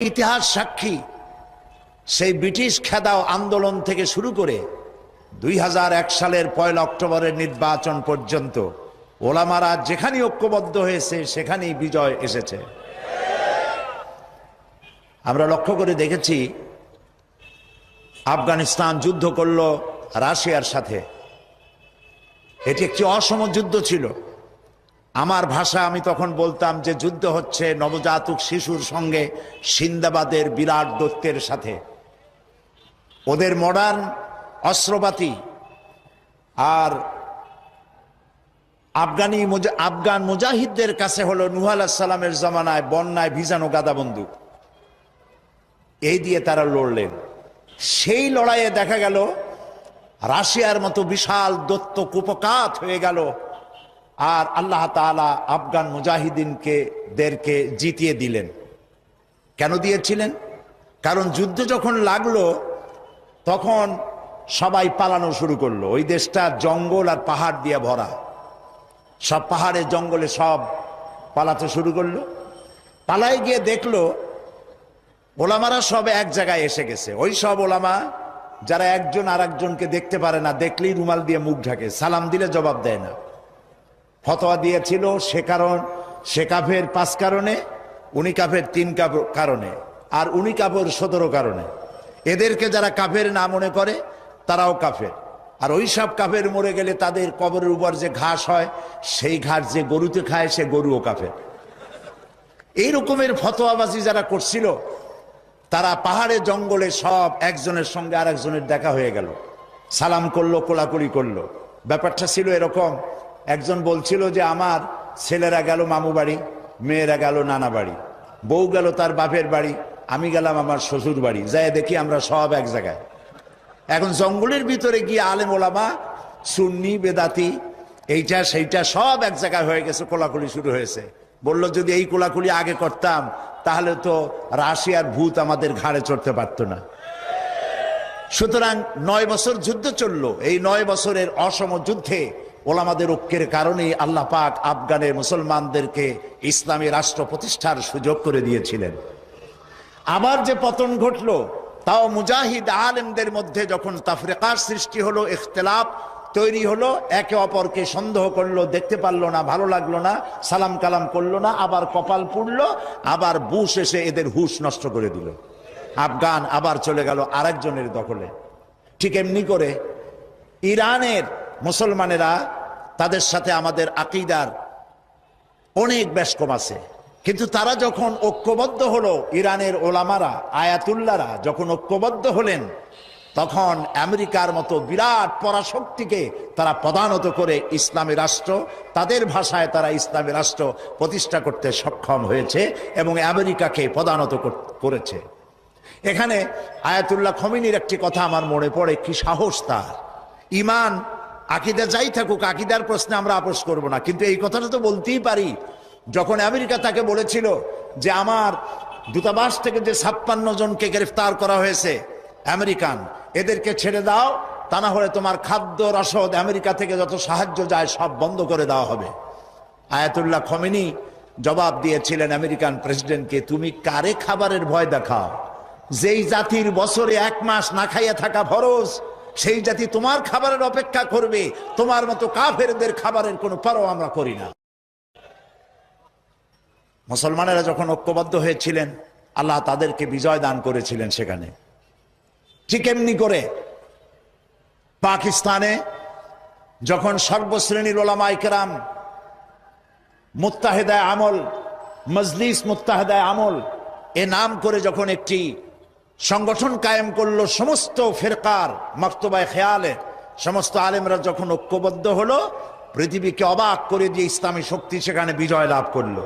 ইতিহাস সাক্ষী সেই ব্রিটিশ খেদাও আন্দোলন থেকে শুরু করে 2001 সালের 1 অক্টোবরের নির্বাচন পর্যন্ত ওলামারা যেখানে ঐক্যবদ্ধ হয়েছে সেখানেই বিজয় এসেছে। আমরা লক্ষ্য করে দেখেছি আফগানিস্তান যুদ্ধ করল রাশিয়ার সাথে। এটি একটি অসম যুদ্ধ ছিল। আমার ভাষা আমি তখন বলতাম যে যুদ্ধ হচ্ছে নবজাতক শিশুর সঙ্গে সিন্দাবাদের বিরাট দৈত্যের সাথে। ওদের মডার্ন অস্ত্রপাতি আর আফগান মুজাহিদদের কাছে হলো নূহ আলাইহিস সালামের জামানায় বন্যায় ভিজানো গাদা বন্দুক। এই দিয়ে তারা লড়লেন। সেই লড়াইয়ে দেখা গেল রাশিয়ার মতো বিশাল দৈত্য কুপকাত হয়ে গেল, আর আল্লাহ তাআলা আফগান মুজাহিদিনদেরকে জিতিয়ে দিলেন। কেন দিয়েছিলেন? কারণ যুদ্ধ যখন লাগলো তখন সবাই পালানো শুরু করলো। ওই দেশটা জঙ্গল আর পাহাড় দিয়ে ভরা, সব পাহাড়ে জঙ্গলে সব পালাতে শুরু করলো। পালায় গিয়ে দেখলো ওলামারা সব এক জায়গায় এসে গেছে। ওই সব ওলামা যারা একজন আর একজনকে দেখতে পারে না, দেখলেই রুমাল দিয়ে মুখ ঢাকে, সালাম দিলে জবাব দেয় না। ফতোয়া দিয়েছিল সে কাফের 5 কারণে, উনি কাফের 3 কারণে, আর উনি কাফের 17 কারণে। এদেরকে যারা কাফের না মনে করে তারাও কাফের। আর ওই সব কাফের মরে গেলে তাদের কবরের উপর যে ঘাস হয় সেই ঘাস যে গরুতে খায় সে গরুও কাফের। এই রকমের ফতোয়াবাজি যারা করছিল তারা পাহাড়ে জঙ্গলে সব একজনের সঙ্গে আর একজনের দেখা হয়ে গেল, সালাম করলো, কোলাকুলি করলো। ব্যাপারটা ছিল এরকম, একজন বলছিল যে আমার ছেলেরা গেল মামু বাড়ি, মেয়েরা গেল নানা বাড়ি, বউ গেল তার বাপের বাড়ি, আমি গেলাম আমার শ্বশুর বাড়ি, যাই দেখি আমরা সব এক জায়গায়। এখন জঙ্গলের ভিতরে গিয়ে আলেম ওলামা, সুন্নি বেদাতি, এইটা সেইটা সব এক জায়গায় হয়ে গেছে, কোলাকুলি শুরু হয়েছে। বলল যদি এই কোলাকুলি আগে করতাম তাহলে তো রাশিয়ার ভূত আমাদের ঘাড়ে চড়তে পারতো না। সুতরাং 9 বছর যুদ্ধ চললো। এই 9 বছরের অসম যুদ্ধে ওলামাদের ঐক্যের কারণেই আল্লাহ পাক আফগানের মুসলমানদেরকে ইসলামী রাষ্ট্র প্রতিষ্ঠার সুযোগ করে দিয়েছিলেন। আবার যে পতন ঘটলো তাও মুজাহিদ আলেমদের মধ্যে যখন তাফরিকার সৃষ্টি হলো, ইখতিলাফ তৈরি হলো, একে অপরকে সন্দেহ করলো, দেখতে পারলো না, ভালো লাগলো না, সালাম কালাম করলো না, আবার কপাল পুড়লো, আবার বুশ এসে এদের হুশ নষ্ট করে দিল। আফগান আবার চলে গেল আরেকজনের দখলে। ঠিক এমনি করে ইরানের মুসলমানেরা, তাদের সাথে আমাদের আকীদার অনেক বেশ কম আছে, কিন্তু তারা যখন ঐক্যবদ্ধ হলো, ইরানের ওলামারা আয়াতুল্লাহরা যখন ঐক্যবদ্ধ হলেন, তখন আমেরিকার মতো বিরাট পরাশক্তিকে তারা পদানত করে ইসলামী রাষ্ট্র, তাদের ভাষায় তারা ইসলামী রাষ্ট্র প্রতিষ্ঠা করতে সক্ষম হয়েছে এবং আমেরিকাকে পদানত করেছে। এখানে আয়াতুল্লাহ খমিনীর একটি কথা আমার মনে পড়ে, কি সাহস তার! ইমান আকীদা যাই থাকুক, আকীদার প্রশ্নে আমরা আপোষ করব না, কিন্তু এই কথাটা তো বলতেই পারি। যখন আমেরিকা তাকে বলেছিল যে আমার দূতাবাস থেকে যে 56 জনকে গ্রেফতার করা হয়েছে আমেরিকান, এদেরকে ছেড়ে দাও, তা না হলে তোমার খাদ্য রসদ আমেরিকা থেকে যত সাহায্য যায় সব বন্ধ করে দেওয়া হবে। আয়াতুল্লাহ খমেনি জবাব দিয়েছিলেন আমেরিকান প্রেসিডেন্টকে, তুমি কারে খাবারের ভয় দেখাও? যেই জাতির বছরে 1 মাস না খাইয়া থাকা ফরজ, সেই জাতি তোমার খাবারের অপেক্ষা করবে? তোমার মতো কাফেরদের খাবারের কোনো পরোয়া আমরা করি না। মুসলমানেরা যখন ঐক্যবদ্ধ হয়েছিলেন আল্লাহ তাদেরকে বিজয় দান করেছিলেন সেখানে। ঠিক এমনি করে পাকিস্তানে যখন সর্বশ্রেণীর ওলামায়ে কেরাম মুত্তাহিদায়ে আমল, মজলিস মুত্তাহিদায়ে আমল এ নাম করে যখন একটি সংগঠন কায়েম করলো, সমস্ত ফিরকার মাকতুবায়ে খেয়ালে সমস্ত আলেমরা যখন ঐক্যবদ্ধ হলো, পৃথিবীকে অবাক করে দিয়ে ইসলামী শক্তি সেখানে বিজয় লাভ করলো।